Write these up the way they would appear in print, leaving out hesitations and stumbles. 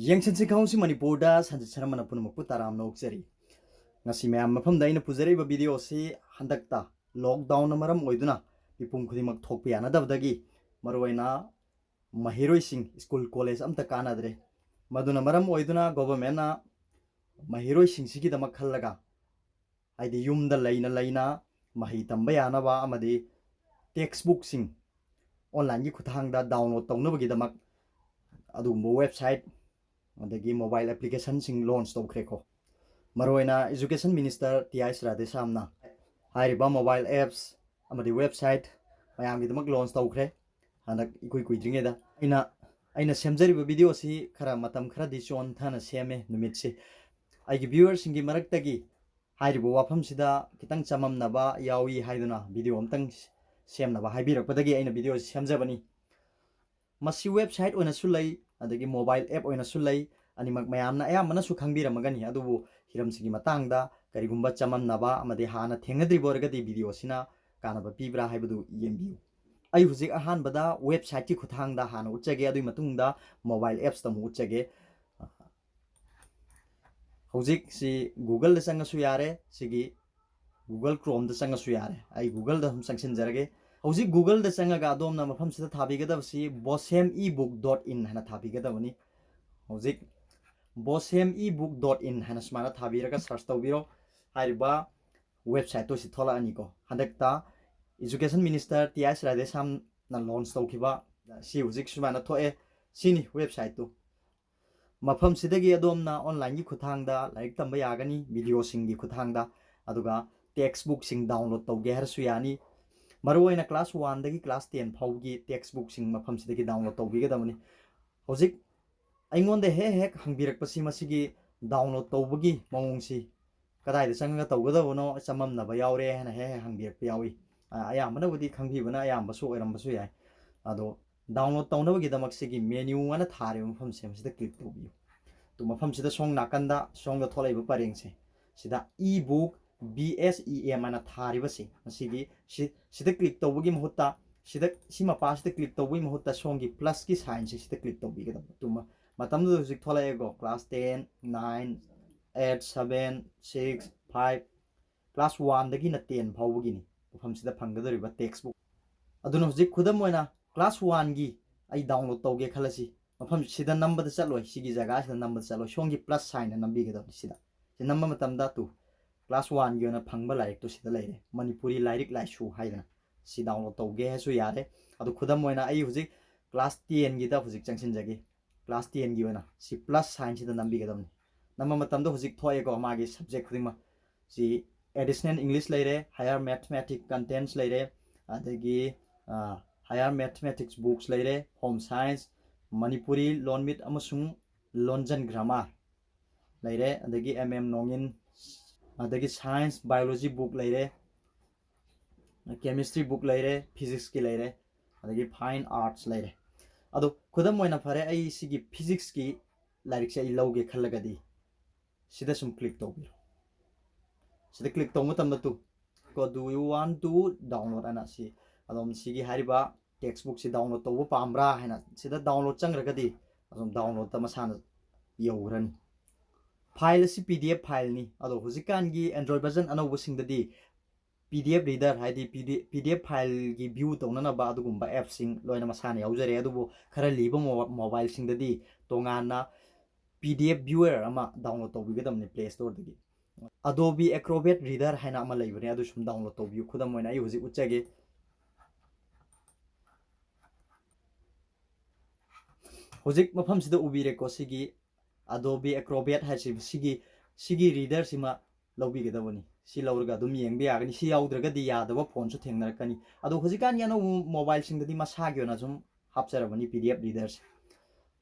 ꯌꯦꯡꯁꯟꯁꯤ ꯈꯥꯎꯁꯤ ꯃꯅꯤꯄꯨꯔꯗ ꯁꯟꯖꯤꯠꯁꯅꯃꯅ ꯄꯨꯝꯅꯃꯛꯄꯨ ꯇꯔꯥꯝꯅ ꯑꯣꯛꯆꯔꯤ ꯉꯁꯤ ꯃꯌꯥꯝ ꯃꯐꯝꯗ ꯑꯩꯅ ꯄꯨꯖꯔꯤꯕ ꯚꯤꯗꯤꯑꯣꯁꯤ ꯍꯟꯗꯛꯇ ꯂꯣꯛꯗꯥꯎꯟꯅ ꯃꯔꯝ ꯑꯣꯏꯗꯨꯅ ꯃꯤꯄꯨꯝ ꯈꯨꯗꯤꯡꯃꯛ ꯊꯣꯛꯄ ꯌꯥꯅꯗꯕꯗꯒꯤ ꯃꯔꯨꯑꯣꯏꯅ ꯃꯍꯩꯔꯣꯏꯁꯤꯡ ꯁ꯭ꯀꯨꯜ ꯀꯣꯂꯦꯖ ꯑꯝꯇ ꯀꯥꯟꯅꯗ꯭ꯔꯦ ꯃꯗꯨꯅ ꯃꯔꯝ ꯑꯣꯏꯗꯨꯅ ꯒꯣꯚꯔꯟꯃꯦꯟꯠꯅ ꯃꯍꯩꯔꯣꯏꯁꯤꯡꯁꯤꯒꯤꯗꯃꯛ ꯈꯜꯂꯒ ꯍꯥꯏꯗꯤ ꯌꯨꯝꯗ ꯂꯩꯅ ꯂꯩꯅ ꯃꯍꯩ ꯇꯝꯕ ꯌꯥꯅꯕ ꯑꯃꯗꯤ ꯇꯦꯛꯁ ꯕꯨꯛꯁꯤꯡ ꯑꯣꯟꯂꯥꯏꯟꯒꯤ ꯈꯨꯠꯊꯥꯡꯗ ꯗꯥꯎꯟꯂꯣꯗ ꯇꯧꯅꯕꯒꯤꯗꯃꯛ ꯑꯗꯨꯒꯨꯝꯕ ꯋꯦꯕꯁꯥꯏꯠ ꯑꯗꯒꯤ ꯃꯣꯕꯥꯏꯜ ꯑꯦꯄ꯭ꯂꯤꯀꯦꯁꯟꯁꯤꯡ ꯂꯣꯟꯆ ꯇꯧꯈ꯭ꯔꯦꯀꯣ ꯃꯔꯨꯑꯣꯏꯅ ꯏꯖꯨꯀꯦꯁꯟ ꯃꯤꯅꯤꯁꯇꯔ ꯇꯤ ꯑꯥꯏ ꯔꯥꯙꯦꯁ꯭ꯌꯥꯝꯅ ꯍꯥꯏꯔꯤꯕ ꯃꯣꯕꯥꯏꯜ ꯑꯦꯞꯁ ꯑꯃꯗꯤ ꯋꯦꯕꯁꯥꯏꯠ ꯃꯌꯥꯝꯒꯤꯗꯃꯛ ꯂꯣꯟꯆ ꯇꯧꯈ꯭ꯔꯦ ꯍꯟꯗꯛ ꯏꯀꯨꯏ ꯀꯨꯏꯗ꯭ꯔꯤꯉꯩꯗ ꯑꯩꯅ ꯁꯦꯝꯖꯔꯤꯕ ꯚꯤꯗꯤꯑꯣꯁꯤ ꯈꯔ ꯃꯇꯝ ꯈꯔꯗꯤ ꯆꯣꯟꯊꯅ ꯁꯦꯝꯃꯦ ꯅꯨꯃꯤꯠꯁꯤ ꯑꯩꯒꯤ ꯚ꯭ꯌꯨꯋꯔꯁꯤꯡꯒꯤ ꯃꯔꯛꯇꯒꯤ ꯍꯥꯏꯔꯤꯕ ꯋꯥꯐꯝꯁꯤꯗ ꯈꯤꯇꯪ ꯆꯃꯝꯅꯕ ꯌꯥꯎꯏ ꯍꯥꯏꯗꯨꯅ ꯚꯤꯗꯤꯑꯣ ꯑꯝꯇꯪ ꯁꯦꯝꯅꯕ ꯍꯥꯏꯕꯤꯔꯛꯄꯗꯒꯤ ꯑꯩꯅ ꯚꯤꯗꯤꯑꯣꯁꯤ ꯁꯦꯝꯖꯕꯅꯤ ꯃꯁꯤ ꯋꯦꯕꯁꯥꯏꯠ ꯑꯣꯏꯅꯁꯨ ꯂꯩ ꯑꯗꯒꯤ ꯃꯣꯕꯥꯏꯜ ꯑꯦꯞ ꯑꯣꯏꯅꯁꯨ ꯂꯩ ꯑꯅꯤꯃꯛ ꯃꯌꯥꯝꯅ ꯑꯌꯥꯝꯕꯅꯁꯨ ꯈꯪꯕꯤꯔꯝꯃꯒꯅꯤ ꯑꯗꯨꯕꯨ ꯍꯤꯔꯝꯁꯤꯒꯤ ꯃꯇꯥꯡꯗ ꯀꯔꯤꯒꯨꯝꯕ ꯆꯃꯝꯅꯕ ꯑꯃꯗꯤ ꯍꯥꯟꯅ ꯊꯦꯡꯅꯗ꯭ꯔꯤꯕ ꯑꯣꯏꯔꯒꯗꯤ ꯚꯤꯗꯤꯑꯣꯁꯤꯅ ꯀꯥꯟꯅꯕ ꯄꯤꯕ꯭ꯔꯥ ꯍꯥꯏꯕꯗꯨ ꯌꯦꯡꯕꯤꯌꯨ ꯑꯩ ꯍꯧꯖꯤꯛ ꯑꯍꯥꯟꯕꯗ ꯋꯦꯕꯁꯥꯏꯠꯀꯤ ꯈꯨꯠꯊꯥꯡꯗ ꯍꯥꯟꯅ ꯎꯠꯆꯒꯦ ꯑꯗꯨꯒꯤ ꯃꯇꯨꯡꯗ ꯃꯣꯕꯥꯏꯜ ꯑꯦꯞꯁꯇ ꯑꯃꯨꯛ ꯎꯠꯆꯒꯦ ꯍꯧꯖꯤꯛꯁꯤ ꯒꯨꯒꯜꯗ ꯆꯪꯉꯁꯨ ꯌꯥꯔꯦ ꯁꯤꯒꯤ ꯒꯨꯒꯜ ꯀ꯭ꯔꯣꯝꯗ ꯆꯪꯉꯁꯨ ꯌꯥꯔꯦ ꯑꯩ ꯒꯨꯒꯜꯗ ꯑꯗꯨꯝ ꯆꯪꯁꯤꯟꯖꯔꯒꯦ ꯍꯧꯖꯤꯛ ꯒꯨꯒꯜꯗ ꯆꯪꯉꯒ ꯑꯗꯣꯝꯅ ꯃꯐꯝꯁꯤꯗ ꯊꯥꯕꯤꯒꯗꯕꯁꯤ bosemebook.in ꯍꯥꯏꯅ ꯊꯥꯕꯤꯒꯗꯕꯅꯤ ꯍꯧꯖꯤꯛ bosemebook.in ꯍꯥꯏꯅ ꯁꯨꯃꯥꯏꯅ ꯊꯥꯕꯤꯔꯒ ꯁꯔꯆ ꯇꯧꯕꯤꯔꯣ ꯍꯥꯏꯔꯤꯕ ꯋꯦꯕꯁꯥꯏꯠꯇꯨ ꯁꯤ ꯊꯣꯛꯂꯛꯑꯅꯤꯀꯣ ꯍꯟꯗꯛꯇ ꯏꯖꯨꯀꯦꯁꯟ ꯃꯤꯅꯤꯁꯇꯔ ꯇꯤ ꯑꯥꯏ ꯔꯥꯙꯦꯁ꯭ꯌꯥꯝꯅ ꯂꯣꯟꯆ ꯇꯧꯈꯤꯕ ꯁꯤ ꯍꯧꯖꯤꯛ ꯁꯨꯃꯥꯏꯅ ꯊꯣꯛꯑꯦ ꯁꯤꯅꯤ ꯋꯦꯕꯁꯥꯏꯠꯇꯨ ꯃꯐꯝꯁꯤꯗꯒꯤ ꯑꯗꯣꯝꯅ ꯑꯣꯟꯂꯥꯏꯟꯒꯤ ꯈꯨꯠꯊꯥꯡꯗ ꯂꯥꯏꯔꯤꯛ ꯇꯝꯕ ꯌꯥꯒꯅꯤ ꯚꯤꯗꯤꯑꯣꯁꯤꯡꯒꯤ ꯈꯨꯠꯊꯥꯡꯗ ꯑꯗꯨꯒ ꯇꯦꯛꯁ ꯕꯨꯛꯁꯤꯡ ꯗꯥꯎꯟꯂꯣꯗ ꯇꯧꯒꯦ ꯍꯥꯏꯔꯁꯨ ꯌꯥꯅꯤ ꯃꯔꯨꯑꯣꯏꯅ ꯀ꯭ꯂꯥꯁ 1ꯗꯒꯤ ꯀ꯭ꯂꯥꯁ 10 ꯐꯥꯎꯕꯒꯤ ꯇꯦꯛꯁ ꯕꯨꯛꯁꯤꯡ ꯃꯐꯝꯁꯤꯗꯒꯤ ꯗꯥꯎꯟꯂꯣꯗ ꯇꯧꯕꯤꯒꯗꯕꯅꯤ ꯍꯧꯖꯤꯛ ꯑꯩꯉꯣꯟꯗ ꯍꯦꯛ ꯍꯪꯕꯤꯔꯛꯄꯁꯤ ꯃꯁꯤꯒꯤ ꯗꯥꯎꯟꯂꯣꯗ ꯇꯧꯕꯒꯤ ꯃꯑꯣꯡꯁꯤ ꯀꯗꯥꯏꯗ ꯆꯪꯉꯒ ꯇꯧꯒꯗꯕꯅꯣ ꯆꯃꯝꯅꯕ ꯌꯥꯎꯔꯦ ꯍꯥꯏꯅ ꯍꯦꯛ ꯍꯪꯕꯤꯔꯛꯄ ꯌꯥꯎꯏ ꯑꯌꯥꯝꯕꯅꯕꯨꯗꯤ ꯈꯪꯕꯤꯕꯅ ꯑꯌꯥꯝꯕꯁꯨ ꯑꯣꯏꯔꯝꯕꯁꯨ ꯌꯥꯏ ꯑꯗꯣ ꯗꯥꯎꯟꯂꯣꯗ ꯇꯧꯅꯕꯒꯤꯗꯃꯛ ꯁꯤꯒꯤ ꯃꯦꯅ꯭ꯌꯨ ꯑꯅ ꯊꯥꯔꯤꯕ ꯃꯐꯝꯁꯦ ꯃꯁꯤꯗ ꯀ꯭ꯂꯤꯛ ꯇꯧꯕꯤꯌꯨ ꯇꯨ ꯃꯐꯝꯁꯤꯗ ꯁꯣꯝ ꯅꯥꯀꯟꯗ ꯁꯣꯝꯗ ꯊꯣꯛꯂꯛꯏꯕ ꯄꯔꯦꯡꯁꯦ ꯁꯤꯗ ꯏꯕꯨꯛ BSEM ꯍꯥꯏꯅ ꯊꯥꯔꯤꯕꯁꯤ ꯃꯁꯤꯒꯤ ꯁꯤꯗ ꯀ꯭ꯂꯤꯛ ꯇꯧꯕꯒꯤ ꯃꯍꯨꯠꯇ ꯁꯤ ꯃꯄꯥꯁꯤꯗ ꯀ꯭ꯂꯤꯛ ꯇꯧꯕꯒꯤ ꯃꯍꯨꯠꯇ ꯁꯣꯝꯒꯤ ꯄ꯭ꯂꯁꯀꯤ ꯁꯥꯏꯟꯁꯦ ꯁꯤꯗ ꯀ꯭ꯂꯤꯛ ꯇꯧꯕꯤꯒꯗꯕ ꯇꯨꯃ ꯃꯇꯝꯗꯨꯗ ꯍꯧꯖꯤꯛ ꯊꯣꯛꯂꯛꯑꯦꯀꯣ ꯀ꯭ꯂꯥꯁ 10 9 8 7 6 5 ꯀ꯭ꯂꯥꯁ 1ꯗꯒꯤꯅ 10 ꯐꯥꯎꯕꯒꯤꯅꯤ ꯃꯐꯝꯁꯤꯗ ꯐꯪꯒꯗꯧꯔꯤꯕ ꯇꯦꯛꯁ ꯕꯨꯛ ꯑꯗꯨꯅ ꯍꯧꯖꯤꯛ ꯈꯨꯗꯝ ꯑꯣꯏꯅ ꯀ꯭ꯂꯥꯁ 1ꯒꯤ ꯑꯩ ꯗꯥꯎꯟꯂꯣꯗ ꯇꯧꯒꯦ ꯈꯜꯂꯁꯤ ꯃꯐꯝ ꯁꯤꯗ ꯅꯝꯕꯗ ꯆꯠꯂꯣꯏ ꯁꯤꯒꯤ ꯖꯒꯥꯁꯤꯗ ꯅꯝꯕꯗ ꯆꯠꯂꯣꯏ ꯁꯣꯝꯒꯤ ꯄ꯭ꯂꯁ ꯁꯥꯏꯟꯅ ꯅꯝꯕꯤꯒꯗꯕꯅꯤ ꯁꯤ ꯅꯝꯕ ꯃꯇꯝꯗ ꯀ꯭ꯂꯥꯁ 1ꯒꯤ ꯑꯣꯏꯅ ꯐꯪꯕ ꯂꯥꯏꯔꯤꯛꯇꯨ ꯁꯤꯗ ꯂꯩꯔꯦ ꯃꯅꯤꯄꯨꯔꯤ ꯂꯥꯏꯔꯤꯛ ꯂꯥꯏꯁꯨ ꯍꯥꯏꯗꯅ ꯁꯤ ꯗꯥꯎꯟꯂꯣꯗ ꯇꯧꯒꯦ ꯍꯥꯏꯁꯨ ꯌꯥꯔꯦ ꯑꯗꯨ ꯈꯨꯗꯝ ꯑꯣꯏꯅ ꯑꯩ ꯍꯧꯖꯤꯛ ꯀ꯭ꯂꯥꯁ 10ꯒꯤꯗ ꯍꯧꯖꯤꯛ ꯆꯪꯁꯤꯟꯖꯒꯦ ꯀ꯭ꯂꯥꯁ 10ꯒꯤ ꯑꯣꯏꯅ ꯁꯤ ꯄ꯭ꯂꯁ ꯁꯥꯏꯟꯁꯤꯗ ꯅꯝꯕꯤꯒꯗꯕꯅꯤ ꯅꯝꯕ ꯃꯇꯝꯗ ꯍꯧꯖꯤꯛ ꯊꯣꯛꯑꯦꯀꯣ ꯃꯥꯒꯤ ꯁꯕꯖꯦꯛ ꯈꯨꯗꯤꯡꯃꯛ ꯁꯤ ꯑꯦꯗꯤꯁꯅꯦꯜ ꯏꯪꯂꯤꯁ ꯂꯩꯔꯦ ꯍꯥꯌꯔ ꯃꯦꯊꯃꯦꯇꯤꯛ ꯀꯟꯇꯦꯟꯁ ꯂꯩꯔꯦ ꯑꯗꯒꯤ ꯍꯥꯌꯔ ꯃꯦꯊꯃꯦꯇꯤꯛꯁ ꯕꯨꯛꯁ ꯂꯩꯔꯦ ꯍꯣꯝ ꯁꯥꯏꯟꯁ ꯃꯅꯤꯄꯨꯔꯤ ꯂꯣꯟꯃꯤꯠ ꯑꯃꯁꯨꯡ ꯂꯣꯟꯖꯟ ꯒ꯭ꯔꯥꯃꯥꯔ ꯂꯩꯔꯦ ꯑꯗꯒꯤ ꯅꯣꯡꯏꯟ ꯑꯗꯒꯤ ꯁꯥꯏꯟꯁ ꯕꯥꯏꯑꯣꯂꯣꯖꯤ ꯕꯨꯛ ꯂꯩꯔꯦ ꯀꯦꯃꯤꯁꯇ꯭री बुक लेरे फिजिक्स की लेरे अदगी फाइन आर्ट्स लेरे अदो खुदम मोइना फरे आई सिगी फिजिक्स की लाइरिक से लौगे खल्लगदी सिदा सुम क्लिक तौबिरो सिदा क्लिक तौ मतम तु को do you want to download अना सी अदम सिगी हारिबा टेक्स्ट बुक से डाउनलोड तौबो पामब्रा हैना सिदा डाउनलोड चंग्रगदी अदम डाउनलोड त मसाना यौरनी फाइल से PDF फाइल नि अदो हुजिकान गी एंड्रॉइड वर्जन अनौबो सिंगददी PDF रीडर है PDF फाइल की व्यू तौननबा अदुगुंबा एप सिंग लोइना मसाना याउजरे अदुबो खरा लीब मोबाइल सिंगददी तोंगाना PDF व्यूअर अमा डाउनलोड तौबिगदमने प्ले स्टोर दगी Adobe Acrobat Reader हैना अमा लैबने अदु सुम डाउनलोड तौबियु खुदम मोइना आई हुजिक उच्चगे हुजिक मफम सिदा उबिरेको सिगी Adobe Acrobat हाइसि सिगी रीडर सिमा लौबिगदबनी सी लौरगा दुम येंबे यागनी सी याउद्रगदी यादबा फोन सु थेंगनरकनी अदो हुजिकान यानो मोबाइल सिंगददी मसागी ओना सुम हापचरबनी PDF रीडर्स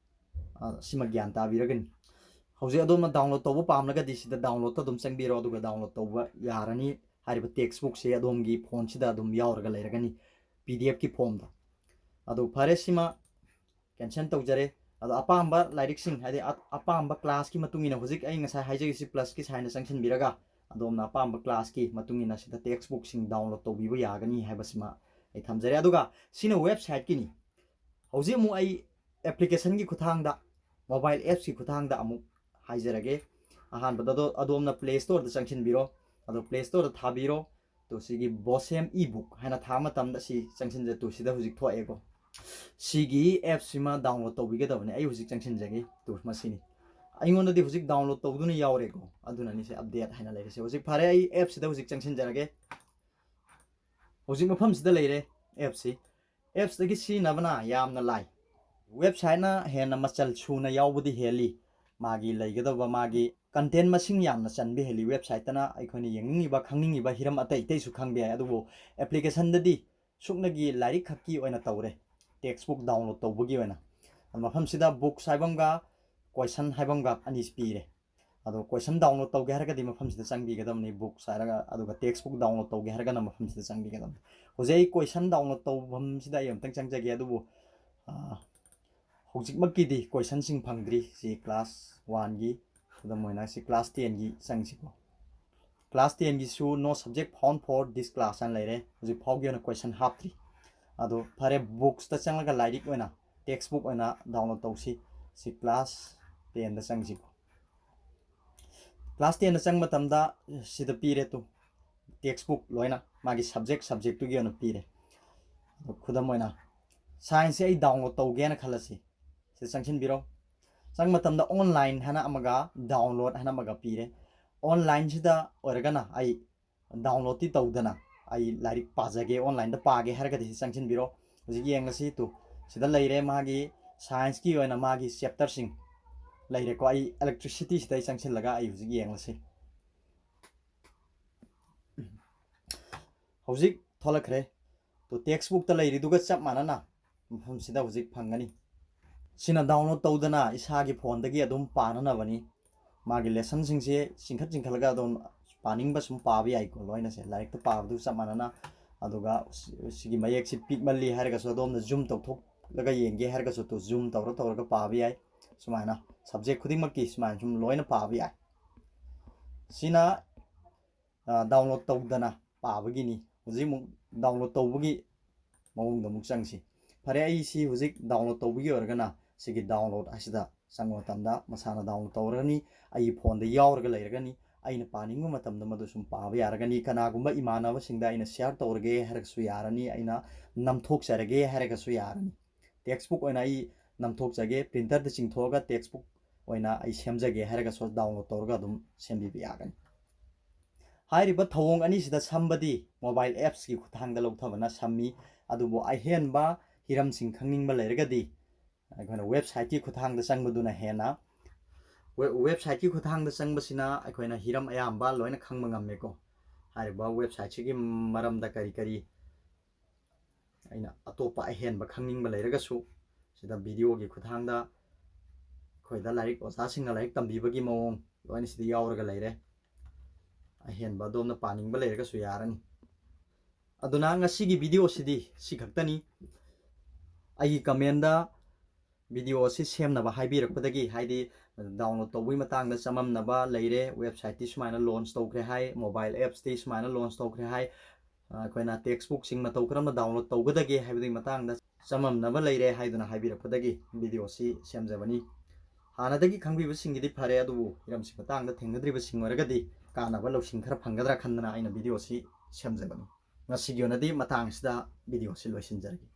सिमा ज्ञान ताबिरगनी हौजे अदोम डाउनलोड तौबो पामलगदी सिदा डाउनलोड तो दुम चंगबिरो अदुगा डाउनलोड तौबा यारनी हारिबा टेक्स्ट बुक से अदोमगी फोन सिदा दुम यावरगा लेरगनी PDF की फॉर्म दा अदो फारे सिमा कैंसन तौजरे अदो अपाम्बा लाइरिक सिंग हादे अपाम्बा क्लास की मतुंगिना हुजिक आई ngasa हाइजेगिसि प्लस की साइन संगसिन बिरगा अदोमना अपाम्बा क्लास की मतुंगिना सिदा टेक्स्ट बुक सिंग डाउनलोड तौबिबो यागनी हाइबसिमा आई थमजरे अदुगा सिना वेबसाइट किनी हौजे मु आई एप्लीकेशन की खुथांगदा मोबाइल एप्स की खुथांग दा अमुक हाइजरगे अहानबदा दो अदोमना प्ले स्टोर दा चंगसिनबिरो अदो प्ले स्टोर दा थाबिरो तो सिगी बोसेम ई बुक हैना था मतम दा सी चंगसिन जे तो सिदा हुजिक थोएगो सिगी एप सिमा डाउनलोड तौबिगदबने आई हुजिक चंगसिनजगे तो मसिनी अइंगोनदि हुजिक डाउनलोड तौदुना यावरेगो अदुनानि से अपडेट हैना लेरेसे हुजिक फारे आई एप सिदा हुजिक चंगसिनजरगे हुजिक मफम सिदा लेरे एप सी एप्स दगी सी नबना यामना लाइ वेबसाइट ना हेना मचल छुना यावबुदि हेली मागी लेगदब मागी कंटेंट मसिंग यामना चनबे हेली वेबसाइट ना अइखोनि यंगिबा खंगिबा हिरम अतै तै सु खंबे अदुबो एप्लीकेशन ददी सुकनगी लाइरिक खक्की ओइना तौरे टेक्स्ट बुक डाउनलोड तौबगी ओइना मफम सिदा बुक साइबमगा क्वेश्चन हाइबमगा अनि स्पीरे अदो क्वेश्चन डाउनलोड तौगे हरगदि मफम सिदा चंगबिगदमनि बुक साइरगा अदुगा टेक्स्ट बुक डाउनलोड तौगे हरगना मफम सिदा चंगबिगदम होजे क्वेश्चन डाउनलोड तौबम सिदा यमतंग चंगजगे अदुबो हौजिकमक्कीदी क्वेश्चन सिंग फंगद्री सी क्लास 1 गी मोइना सी क्लास 10 गी संगसिको क्लास 10 गी सु no subject found for this class अन लेरे हौजिक फाउगी ओना क्वेश्चन हापत्री अदो फारे बुक्स ता चंगलगा लाइरिक ओना टेक्स्ट बुक ओना डाउनलोड तौसी सी क्लास 10 दा संगसिको क्लास 10 दा संग मतमदा सिदा पीरे तो टेक्स्ट बुक लोइना मागी सब्जेक्ट तुगी ओना पीरे खुदम ओना साइंस से डाउनलोड तौगेना खलसी से संगसिन बिरो संग मतमदा ऑनलाइन हना अमगा डाउनलोड हना मगा पीरे ऑनलाइन सिदा ओरगना आई डाउनलोड ती तौदना आई लाइरिक पाजगे ऑनलाइन दा पागे हरगदि संगसिन बिरो हुजिक येंगसी तो सिदा लेरे मागी साइंस की ओना मागी चैप्टर सिंग लेरे को आई इलेक्ट्रिसिटी सिदा संगसिन लगा आई हुजिक येंगसी हुजिक थोलखरे तो टेक्स्ट बुक ता लेरि दुगा चप मानना मफम सिदा हुजिक फंगनी सिना डाउनलोड तौदना इसागी फोन दगी अदुम पाननबनी मागी लेसन सिंगसे सिंखत सिंखलगा अदुम पानिंग बसुम पाबी आइको लोइना से लाइक तो पाबदु चप मानना अदुगा सिगी मयेक सि पिक मल्ली हरगा सो अदुम जूम तौथोक लगा येंगे हरगा सो तो जूम तौरगा पाबी आइ सुमाइना सब्जेक्ट खुदिंग मक्की सुमाइन सुम लोइना पाबी आइ सिना डाउनलोड तौदना पाबगिनी हुजिक मु डाउनलोड तौबगी मौंग दमुक चंगसी फरे आई सी हुजिक डाउनलोड तौबगी ओरगना सिगी डाउनलोड असिदा संगो तंदा मसाना डाउनलोड तौरनी आई फोन द यावरगा लेरगनी आइना पानिंगो मतमदा मदु सुम पाबा यारगनी कनागुंबा इमानव सिंगदा आइना शेयर तौरगे हरगसु यारनी आइना नमथोक सरगे हरगसु यारनी टेक्स्ट बुक ओइना आई नमथोक जगे प्रिंटर द चिंगथोगा टेक्स्ट बुक ओइना आई सेमजगे हरगसु डाउनलोड तौरगा दुम सेमबि यागनी हाइरिबा थवोंग अनि सिदा संबदी मोबाइल एप्स की खुथांगदा लौथबना सम्मी अदुबो आइहेनबा हिरम सिंग खंगनिंगबा लेरगदी अखोना वेबसाइट की खुथांगदा संगबदुना हेना वेबसाइट की खुथांगदा संगबसिना अखोना हिरम अयामबा लोइना खंगबा ngамमेको हाइरिबा वेबसाइट सिगी मरमदा करी करी आइना अतोपा अहेनबा खंगनिंगबा लेरगसु सिदा वीडियो की खुथांगदा खोइदा लाइक ओजा सिंगना लाइक तंबीबगी मओंग लोइना सिदा यावरगा लेरे अहेनबा दोमना पानिंगबा लेरगसु यारनी अदुना ngasiगी वीडियो सिदी सिखक्तनी आई कमेंदा वीडियो से सेमनबा हाइबिरकपदगी हाइदी डाउनलोड तौबई मतंगदा चममनबा लेरे वेबसाइट ती सुमाइना लॉन्च तौखरे हाइ मोबाइल एप्स ती सुमाइना लॉन्च तौखरे हाइ अखोइना टेक्स्ट बुक सिंग मतौ करम डाउनलोड तौगदगे हाइबदी मतंगदा चममनबा लेरे हाइदुना हाइबिरकपदगी वीडियो सी सेमजबनी हानादगी खंगबिबा सिंगिदी फरे अदुबु हिरमसि मतंगदा थेंगद्रिबा सिंगरगदी कानाबा लौसिंग खरा फंगदरा खंदना आइना वीडियो सी सेमजबनी ngasigyonadi matang sida video si loisinjargi